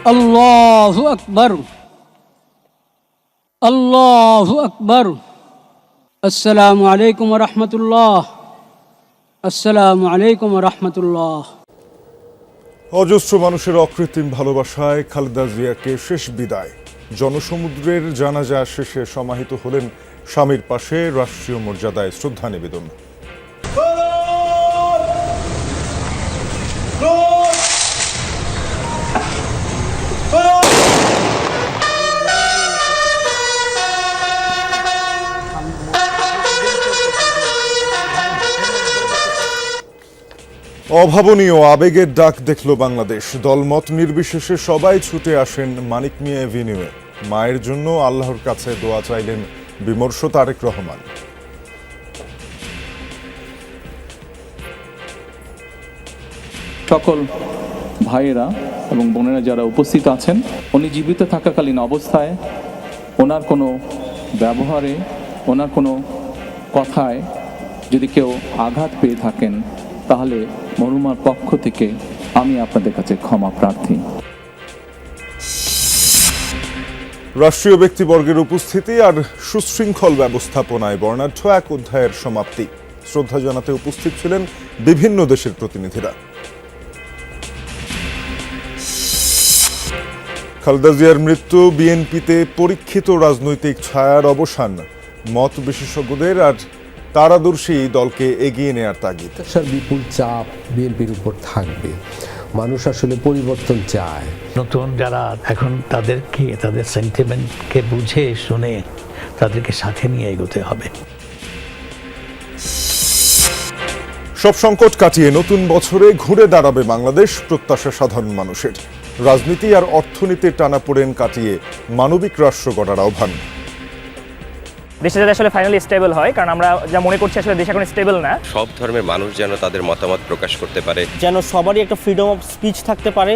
আল্লাহু আকবার, আল্লাহু আকবার। আসসালামু আলাইকুম ওয়া রাহমাতুল্লাহ, আসসালামু আলাইকুম ওয়া রাহমাতুল্লাহ। অজস্র মানুষের অকৃত্রিম ভালোবাসায় খালেদা জিয়াকে শেষ বিদায়। জনসমুদ্রের জানাজা শেষে সমাহিত হলেন স্বামীর পাশে, রাষ্ট্রীয় মর্যাদায় শ্রদ্ধা নিবেদন। অভাবনীয় আবেগের ডাক দেখল বাংলাদেশ। দলমত নির্বিশেষে সবাই ছুটে আসেন মানিক মিয়া এভিনিউয়ে। মায়ের জন্য আল্লাহর কাছে দোয়া চাইলেন বিমর্ষ তারেক রহমান। সকল ভাইয়েরা এবং বোনেরা যারা উপস্থিত আছেন, উনি জীবিত থাকাকালীন অবস্থায় ওনার কোনো ব্যবহারে, ওনার কোনো কথায় যদি কেউ আঘাত পেয়ে থাকেন, তাহলে মরহুমার পক্ষ থেকে আমি আপনাদের কাছে ক্ষমা প্রার্থী। রাষ্ট্রীয় ব্যক্তিবর্গের উপস্থিতি আর সুশৃঙ্খল ব্যবস্থাপনায় বর্ণাঢ্য এক অধ্যায়ের সমাপ্তি। শ্রদ্ধা জানাতে উপস্থিত ছিলেন বিভিন্ন দেশের প্রতিনিধিরা। খালেদা জিয়ার মৃত্যু বিএনপিতে পরীক্ষিত রাজনৈতিক ছায়ার অবসান, মত বিশেষজ্ঞদের আর তারাদর্শী দলকে এগিয়ে নেয়ার তাগিদ। বিপুল চাপ বিএনপির উপর থাকবে। মানুষ আসলে পরিবর্তন চায়। নতুন যারা এখন তাদেরকে, তাদের সেন্টিমেন্টকে বুঝে শুনে তাদেরকে সাথে নিয়ে এগোতে হবে। সব সংকট কাটিয়ে নতুন বছরে ঘুরে দাঁড়াবে বাংলাদেশ, প্রত্যাশা সাধারণ মানুষের। রাজনীতি আর অর্থনীতির টানাপোড়েন কাটিয়ে মানবিক রাষ্ট্র গড়ার আহ্বান। দেশে যাতে আসলে ফাইনালি স্টেবল হয়, কারণ আমরা যা মনে করছি আসলে দেশ এখন স্টেবল না। সব ধর্মের মানুষ যেন তাদের মতামত প্রকাশ করতে পারে, যেন সবারই একটা ফ্রিডম অফ স্পিচ থাকতে পারে।